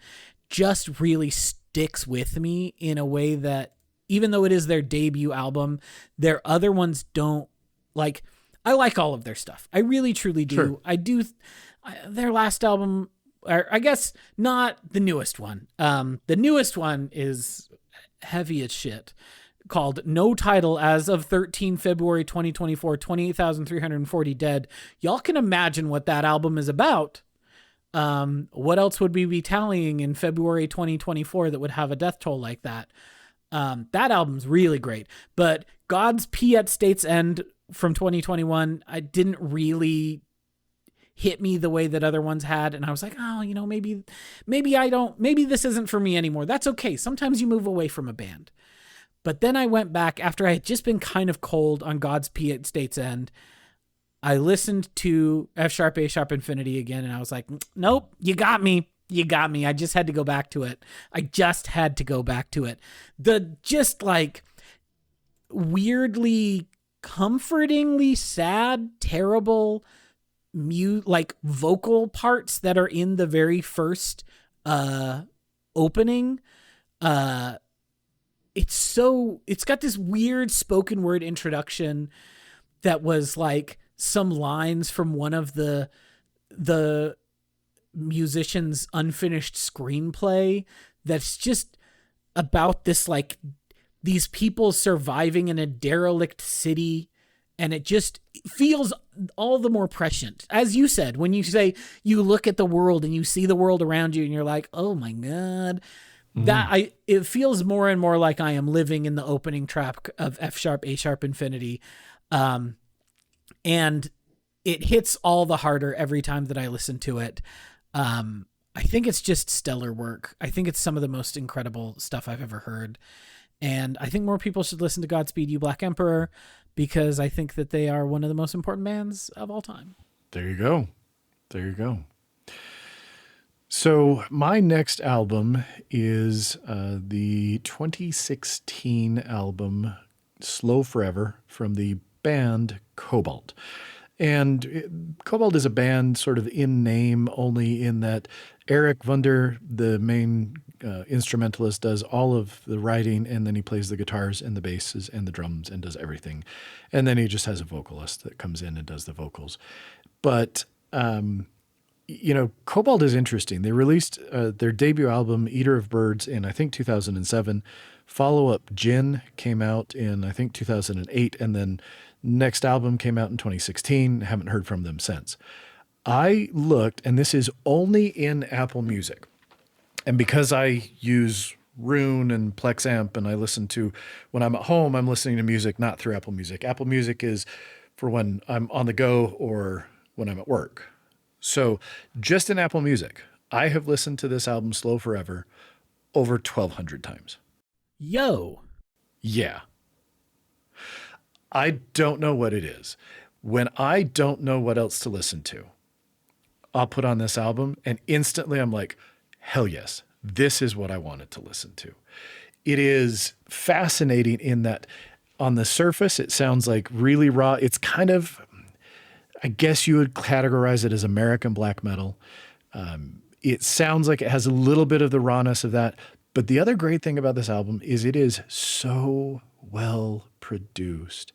just really sticks with me in a way that, even though it is their debut album, their other ones don't. Like, I like all of their stuff. I really, truly do. Sure. I do. Their last album, or I guess not the newest one. The newest one is heavy as shit, called No Title as of 13 February 2024, 28,340 dead. Y'all can imagine what that album is about. What else would we be tallying in February 2024 that would have a death toll like that? That album's really great. But God's Pee at State's End from 2021, I didn't really hit me the way that other ones had. And I was like, oh, maybe this isn't for me anymore. That's okay. Sometimes you move away from a band. But then I went back after I had just been kind of cold on God's Pee at State's End. I listened to F sharp, A sharp Infinity again. And I was like, nope, you got me. I just had to go back to it. The just like weirdly, comfortingly sad, terrible vocal parts that are in the very first opening. It's got this weird spoken word introduction that was like some lines from one of the musician's unfinished screenplay that's just about this, like, these people surviving in a derelict city. And it just feels all the more prescient. As you said, when you say you look at the world and you see the world around you and you're like, oh my God, it feels more and more like I am living in the opening track of F sharp, A sharp Infinity. And it hits all the harder every time that I listen to it. I think it's just stellar work. I think it's some of the most incredible stuff I've ever heard. And I think more people should listen to Godspeed You Black Emperor, because I think that they are one of the most important bands of all time. There you go. So my next album is the 2016 album Slow Forever from the band Cobalt. And Cobalt is a band sort of in name, only in that Eric Vunder, the main instrumentalist, does all of the writing, and then he plays the guitars and the basses and the drums and does everything. And then he just has a vocalist that comes in and does the vocals. But, Cobalt is interesting. They released their debut album, Eater of Birds, in, I think, 2007. Follow-up, Gin, came out in, I think, 2008. And then next album came out in 2016. Haven't heard from them since. I looked, and this is only in Apple Music. And because I use Rune and Plexamp and I listen to, when I'm at home, I'm listening to music not through Apple Music. Apple Music is for when I'm on the go or when I'm at work. So just in Apple Music, I have listened to this album, Slow Forever, over 1,200 times. Yo. Yeah. I don't know what it is. When I don't know what else to listen to, I'll put on this album and instantly I'm like, hell yes, this is what I wanted to listen to. It is fascinating in that on the surface, it sounds like really raw. It's kind of, I guess you would categorize it as American black metal. It sounds like it has a little bit of the rawness of that. But the other great thing about this album is it is so well produced.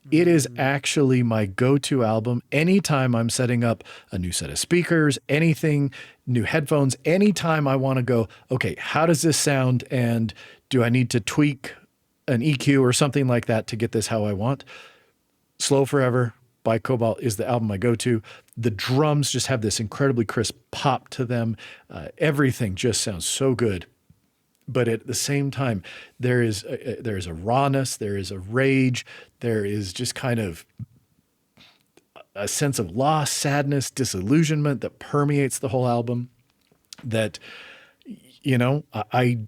It is actually my go-to album anytime I'm setting up a new set of speakers, anything, new headphones, anytime I want to go, okay, how does this sound? And do I need to tweak an EQ or something like that to get this how I want? Slow Forever by Cobalt is the album I go to. The drums just have this incredibly crisp pop to them. Everything just sounds so good. But at the same time, there is a rawness, there is a rage, there is just kind of a sense of loss, sadness, disillusionment that permeates the whole album that, you know, I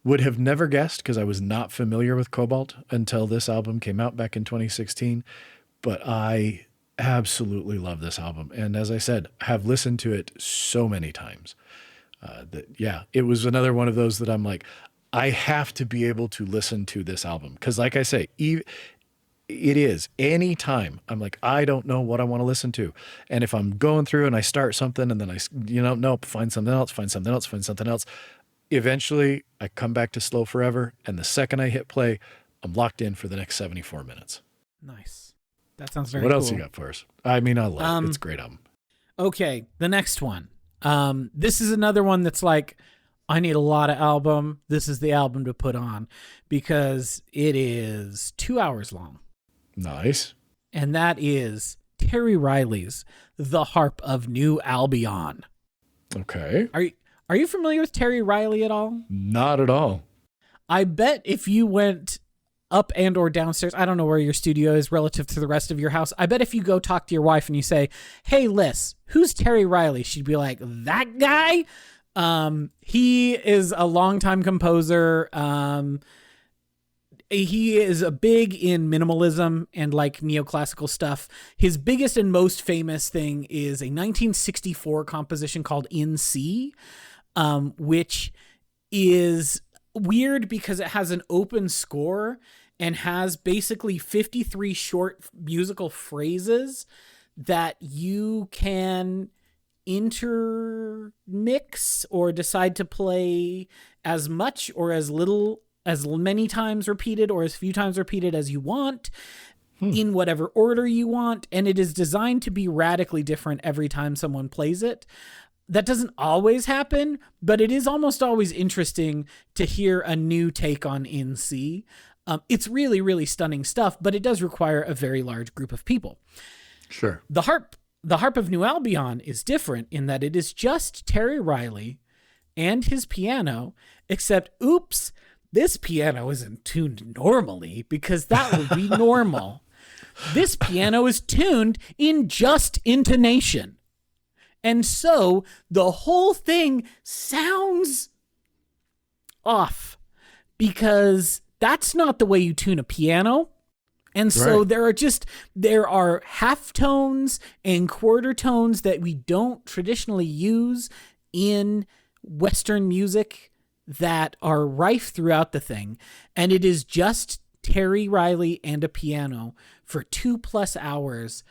would have never guessed because I was not familiar with Cobalt until this album came out back in 2016. But I absolutely love this album. And as I said, have listened to it so many times. It was another one of those that I'm like, I have to be able to listen to this album. Because like I say, it is any time I'm like, I don't know what I want to listen to. And if I'm going through and I start something and then nope, find something else. Eventually I come back to Slow Forever. And the second I hit play, I'm locked in for the next 74 minutes. Nice. That sounds very cool. What cool. else you got for us? I mean, I love it. It's a great album. Okay. The next one. This is another one that's like, I need a lot of album. This is the album to put on because it is 2 hours long. Nice. And that is Terry Riley's The Harp of New Albion. Okay. Are you familiar with Terry Riley at all? Not at all. I bet if you went up and or downstairs, I don't know where your studio is relative to the rest of your house. I bet if you go talk to your wife and you say, hey, Liz, who's Terry Riley? She'd be like, that guy? He is a longtime composer. He is a big in minimalism and like neoclassical stuff. His biggest and most famous thing is a 1964 composition called In C, which is weird because it has an open score and has basically 53 short musical phrases that you can intermix or decide to play as much or as little, as many times repeated or as few times repeated as you want in whatever order you want. And it is designed to be radically different every time someone plays it. That doesn't always happen, but it is almost always interesting to hear a new take on In C. It's really, really stunning stuff, but it does require a very large group of people. Sure. The Harp of New Albion is different in that it is just Terry Riley and his piano, except, oops, this piano isn't tuned normally because that would be normal. This piano is tuned in just intonation. And so the whole thing sounds off because that's not the way you tune a piano. And so there are half tones and quarter tones that we don't traditionally use in Western music that are rife throughout the thing. And it is just Terry Riley and a piano for 2+ hours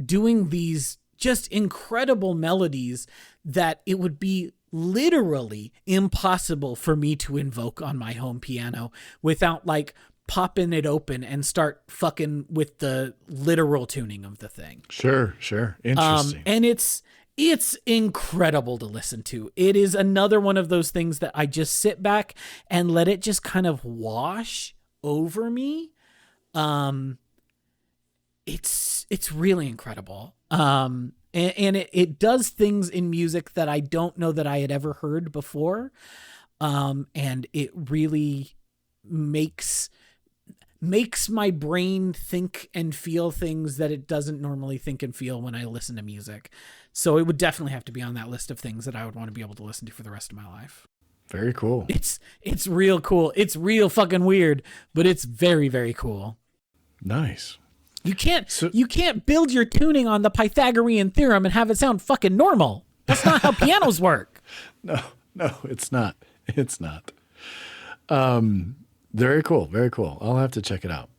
doing these just incredible melodies that it would be literally impossible for me to invoke on my home piano without like popping it open and start fucking with the literal tuning of the thing. Sure. Interesting. And it's incredible to listen to. It is another one of those things that I just sit back and let it just kind of wash over me. It's really incredible. And it does things in music that I don't know that I had ever heard before. And it really makes my brain think and feel things that it doesn't normally think and feel when I listen to music. So it would definitely have to be on that list of things that I would want to be able to listen to for the rest of my life. Very cool. It's real cool. It's real fucking weird, but it's very, very cool. Nice. You can't build your tuning on the Pythagorean theorem and have it sound fucking normal. That's not how pianos work. No, it's not. It's not. Very cool. Very cool. I'll have to check it out.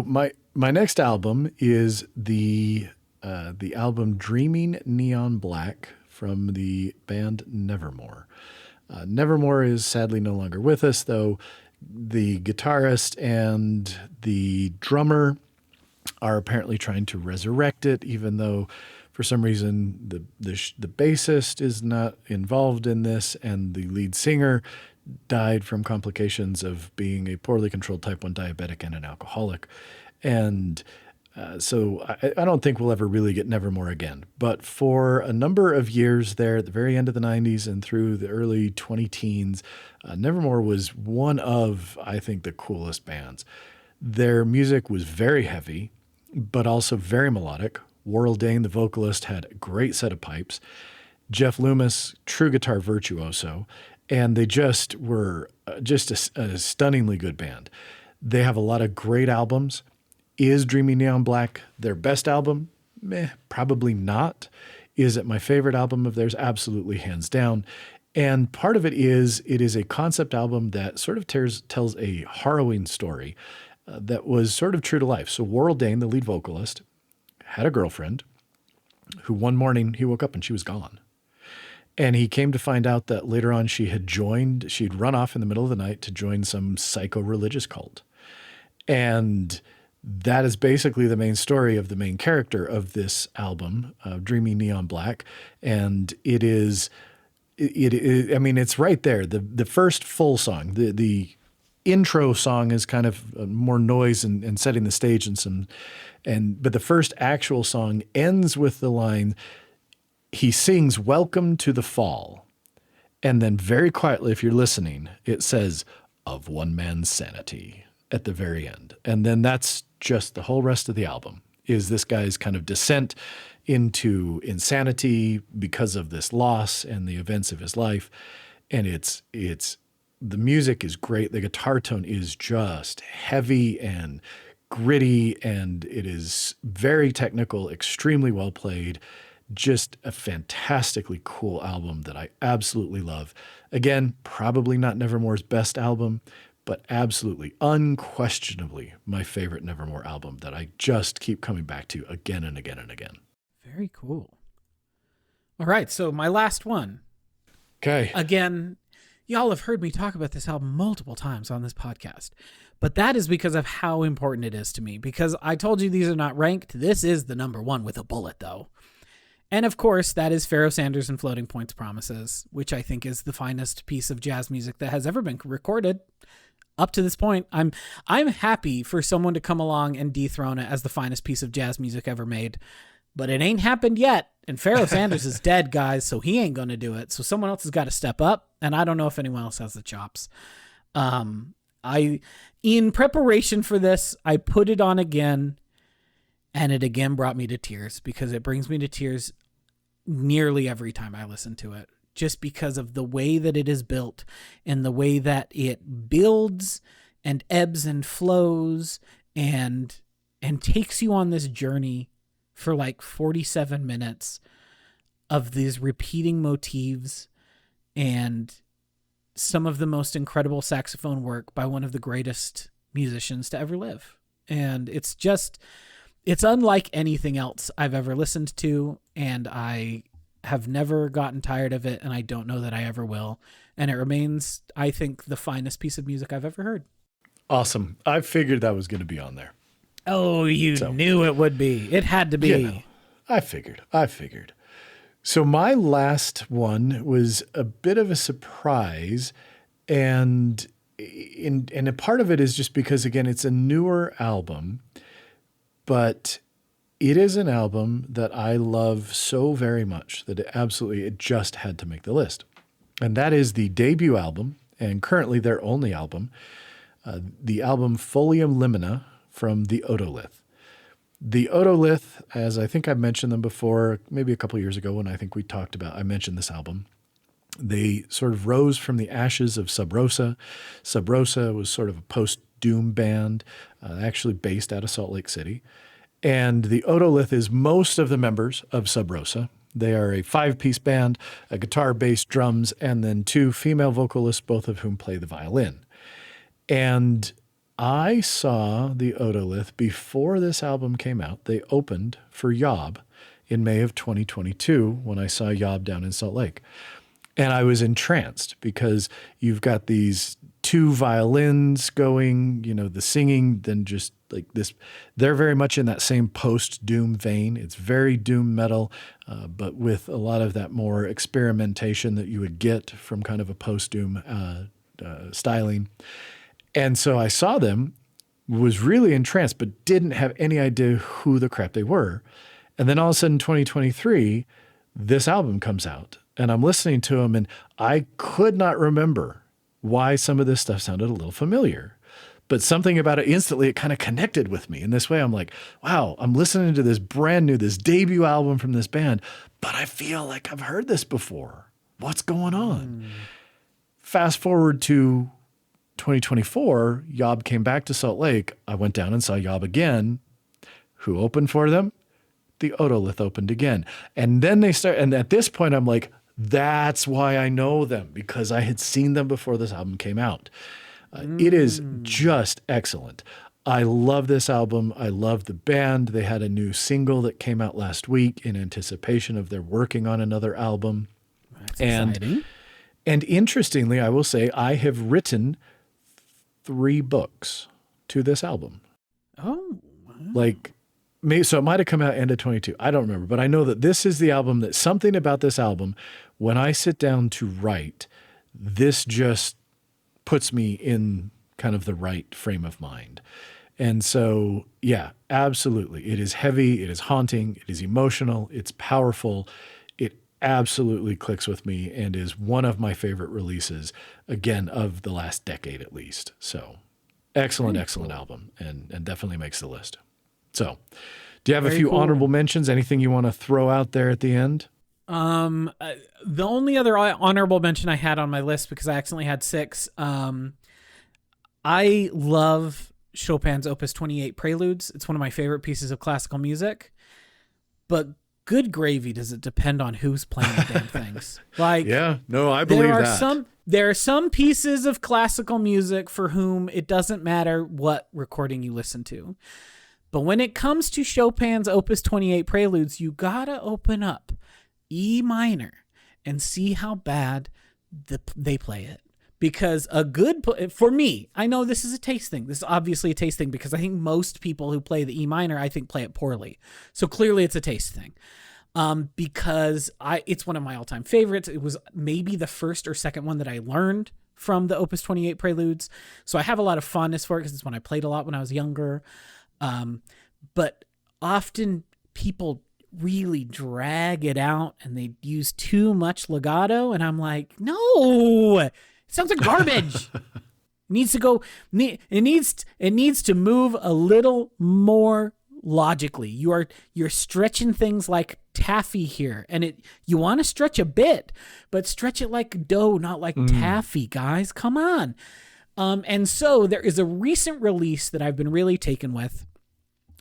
My next album is the album Dreaming Neon Black from the band Nevermore. Nevermore is sadly no longer with us, though the guitarist and the drummer are apparently trying to resurrect it, even though for some reason the bassist is not involved in this, and the lead singer died from complications of being a poorly controlled type 1 diabetic and an alcoholic. And so I don't think we'll ever really get Nevermore again. But for a number of years there at the very end of the 90s and through the early 2010s, Nevermore was one of, I think, the coolest bands. Their music was very heavy, but also very melodic. Warrell Dane, the vocalist, had a great set of pipes. Jeff Loomis, true guitar virtuoso. And they just were just a stunningly good band. They have a lot of great albums. Is Dreaming Neon Black their best album? Probably not. Is it my favorite album of theirs? Absolutely, hands down. And part of it is a concept album that sort of tells a harrowing story that was sort of true to life. So Warrell Dane, the lead vocalist, had a girlfriend who one morning he woke up and she was gone. And he came to find out that later on she'd run off in the middle of the night to join some psycho-religious cult. And that is basically the main story of the main character of this album, Dreaming Neon Black. And it is, I mean, it's right there. The first full song, the intro song is kind of more noise and setting the stage but the first actual song ends with the line, he sings "Welcome to the Fall." And then very quietly, if you're listening, it says, "Of one man's sanity" at the very end. And then that's just the whole rest of the album, is this guy's kind of descent into insanity because of this loss and the events of his life. And it's the music is great. The guitar tone is just heavy and gritty, and it is very technical, extremely well played. Just a fantastically cool album that I absolutely love. Again, probably not Nevermore's best album, but absolutely, unquestionably my favorite Nevermore album that I just keep coming back to again and again and again. Very cool. All right, so my last one. Okay. Again, y'all have heard me talk about this album multiple times on this podcast, but that is because of how important it is to me. Because I told you these are not ranked. This is the number one with a bullet, though. And of course, that is Pharoah Sanders and Floating Points Promises, which I think is the finest piece of jazz music that has ever been recorded. Up to this point, I'm happy for someone to come along and dethrone it as the finest piece of jazz music ever made. But it ain't happened yet. And Pharoah Sanders is dead, guys, so he ain't going to do it. So someone else has got to step up, and I don't know if anyone else has the chops. In preparation for this, I put it on again, and it again brought me to tears, because it brings me to tears nearly every time I listen to it, just because of the way that it is built and the way that it builds and ebbs and flows and takes you on this journey for like 47 minutes of these repeating motifs and some of the most incredible saxophone work by one of the greatest musicians to ever live. And it's unlike anything else I've ever listened to, and I have never gotten tired of it, and I don't know that I ever will. And it remains, I think, the finest piece of music I've ever heard. Awesome. I figured that was going to be on there. Oh, you knew it would be. It had to be. You know, I figured. So my last one was a bit of a surprise, and a part of it is just because, again, it's a newer album, but It is an album that I love so very much that it just had to make the list. And that is the debut album, and currently their only album, the album Folium Limina from the Otolith. The Otolith, as I think I've mentioned them before, maybe a couple years ago when I think I mentioned this album, they sort of rose from the ashes of Sub Rosa. Sub Rosa was sort of a post-doom band, actually based out of Salt Lake City. And the Otolith is most of the members of Sub Rosa. They are a 5-piece band, a guitar, bass, drums, and then 2 female vocalists, both of whom play the violin. And I saw the Otolith before this album came out. They opened for Yob in May of 2022 when I saw Yob down in Salt Lake. And I was entranced because you've got these 2 violins going, the singing, then just like this. They're very much in that same post-doom vein. It's very doom metal, but with a lot of that more experimentation that you would get from kind of a post-doom styling. And so I saw them, was really entranced, but didn't have any idea who the crap they were. And then all of a sudden, 2023, this album comes out. And I'm listening to them, and I could not remember why some of this stuff sounded a little familiar. But something about it instantly, it kind of connected with me. In this way, I'm like, wow, I'm listening to this brand new, this debut album from this band, but I feel like I've heard this before. What's going on? Fast forward to 2024, Yob came back to Salt Lake. I went down and saw Yob again. Who opened for them? The Otolith opened again. And then they start, and at this point, I'm like, that's why I know them, because I had seen them before this album came out. It is just excellent. I love this album. I love the band. They had a new single that came out last week in anticipation of their working on another album. That's exciting. And interestingly, I will say I have written 3 books to this album. Oh. Wow. So it might have come out end of 22. I don't remember, but I know that this is the album that something about this album, when I sit down to write, this just puts me in kind of the right frame of mind. And so, yeah, absolutely. It is heavy. It is haunting. It is emotional. It's powerful. It absolutely clicks with me and is one of my favorite releases, again, of the last decade at least. So excellent album and definitely makes the list. So, do you have a few honorable mentions? Anything you want to throw out there at the end? The only other honorable mention I had on my list, because I accidentally had 6, I love Chopin's Opus 28 Preludes. It's one of my favorite pieces of classical music. But good gravy, does it depend on who's playing the damn things? Yeah, no, I believe that. There are some pieces of classical music for whom it doesn't matter what recording you listen to. But when it comes to Chopin's Opus 28 Preludes, you gotta open up E minor and see how bad they play it. Because for me, I know this is a taste thing. This is obviously a taste thing because I think most people who play the E minor, I think, play it poorly. So clearly it's a taste thing. Because it's one of my all-time favorites. It was maybe the first or second one that I learned from the Opus 28 Preludes. So I have a lot of fondness for it because it's one I played a lot when I was younger. But often people really drag it out and they use too much legato. And I'm like, no, it sounds like garbage. It needs to move a little more logically. You're stretching things like taffy here, and you want to stretch a bit, but stretch it like dough, not like taffy, guys. Come on. And so there is a recent release that I've been really taken with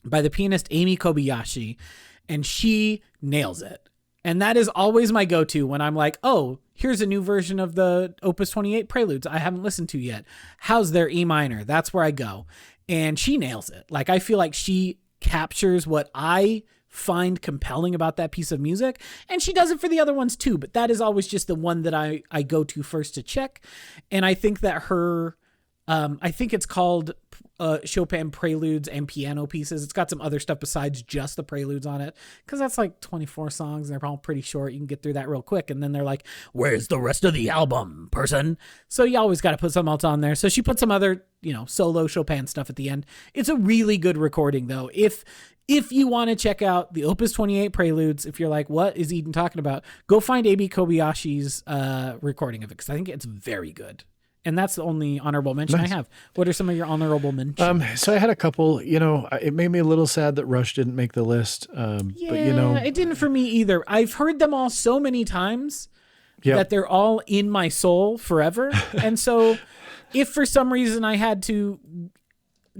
by the pianist Amy Kobayashi, and she nails it. And that is always my go-to when I'm like, oh, here's a new version of the Opus 28 Preludes I haven't listened to yet. How's their E minor? That's where I go. And she nails it. Like, I feel like she captures what I find compelling about that piece of music. And she does it for the other ones too, but that is always just the one that I go to first to check. And I think that I think it's called Chopin Preludes and Piano Pieces. It's got some other stuff besides just the preludes on it, because that's like 24 songs and they're all pretty short. You can get through that real quick, and then they're like, where's the rest of the album, person? So you always got to put something else on there. So she put some other solo Chopin stuff at the end. It's a really good recording, though. If you want to check out the Opus 28 Preludes, if you're like, what is Eden talking about? Go find A.B. Kobayashi's recording of it, because I think it's very good. And that's the only honorable mention I have. What are some of your honorable mentions? So I had a couple. It made me a little sad that Rush didn't make the list. But it didn't for me either. I've heard them all so many times that they're all in my soul forever. And so if for some reason I had to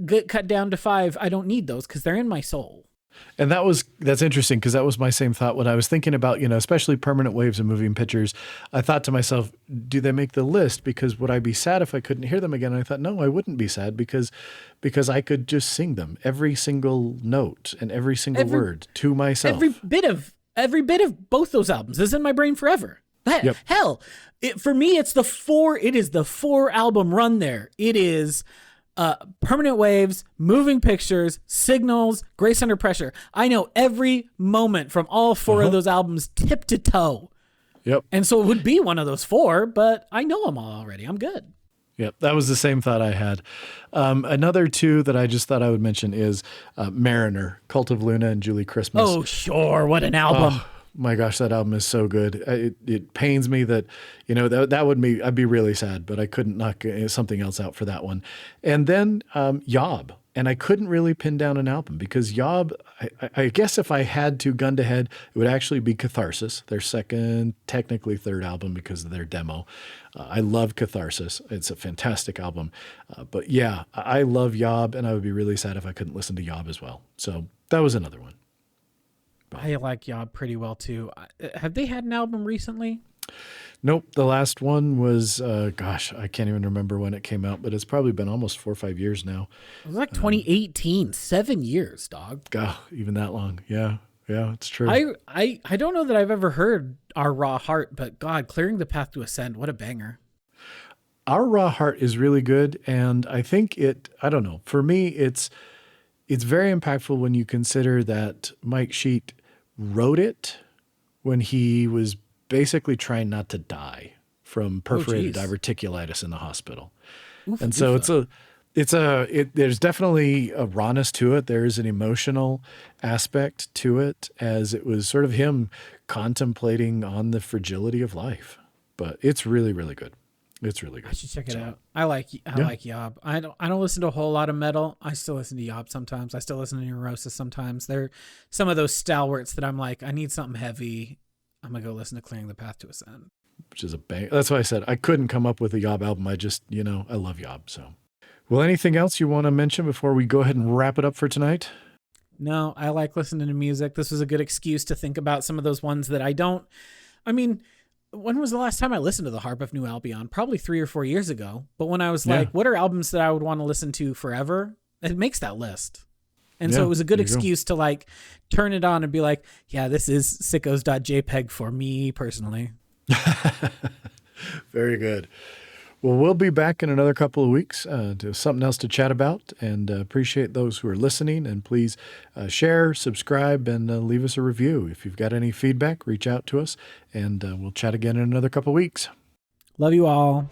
get cut down to 5, I don't need those because they're in my soul. And that's interesting, because that was my same thought when I was thinking about, especially Permanent Waves and Moving Pictures. I thought to myself, do they make the list? Because would I be sad if I couldn't hear them again? And I thought, no, I wouldn't be sad because I could just sing them, every single note and every single word to myself. Every bit of both those albums is in my brain forever. Hell, for me, it is the 4-album run there. It is Permanent Waves, Moving Pictures, Signals, Grace Under Pressure. I know every moment from all 4 of those albums tip to toe. Yep. And so it would be one of those 4, but I know them all already. I'm good. Yep. That was the same thought I had. Another 2 that I just thought I would mention is Mariner, Cult of Luna and Julie Christmas. Oh, sure. What an album. Oh, my gosh, that album is so good. It pains me that, that would be, I'd be really sad, but I couldn't knock something else out for that one. And then Yob. And I couldn't really pin down an album because Yob, I guess if I had to gun to head, it would actually be Catharsis, their second, technically third album because of their demo. I love Catharsis. It's a fantastic album. But yeah, I love Yob, and I would be really sad if I couldn't listen to Yob as well. So that was another one. I like Yob pretty well too. Have they had an album recently? Nope. The last one was, I can't even remember when it came out, but it's probably been almost 4 or 5 years now. It was like 2018, 7 years, dog. God, even that long. Yeah. Yeah, it's true. I don't know that I've ever heard Our Raw Heart, but God, Clearing the Path to Ascend, what a banger. Our Raw Heart is really good. And I think I don't know, for me, it's very impactful when you consider that Mike Sheet wrote it when he was basically trying not to die from perforated diverticulitis in the hospital. And so there's definitely a rawness to it. There's an emotional aspect to it, as it was sort of him contemplating on the fragility of life. But it's really, really good. It's really good. I should check it out. I like Yob. I don't listen to a whole lot of metal. I still listen to Yob sometimes. I still listen to Neurosis sometimes. They're some of those stalwarts that I'm like, I need something heavy. I'm gonna go listen to Clearing the Path to Ascend, which is a bang. That's why I said I couldn't come up with a Yob album. I just, I love Yob. So, well, anything else you want to mention before we go ahead and wrap it up for tonight? No, I like listening to music. This was a good excuse to think about some of those ones that I don't. I mean, when was the last time I listened to the Harp of New Albion? Probably 3 or 4 years ago. But when I was like, what are albums that I would want to listen to forever? It makes that list. And so it was a good excuse to like turn it on and be like, yeah, this is sickos.jpg for me personally. Very good. Well, we'll be back in another couple of weeks to something else to chat about, and appreciate those who are listening. And please share, subscribe, and leave us a review. If you've got any feedback, reach out to us, and we'll chat again in another couple of weeks. Love you all.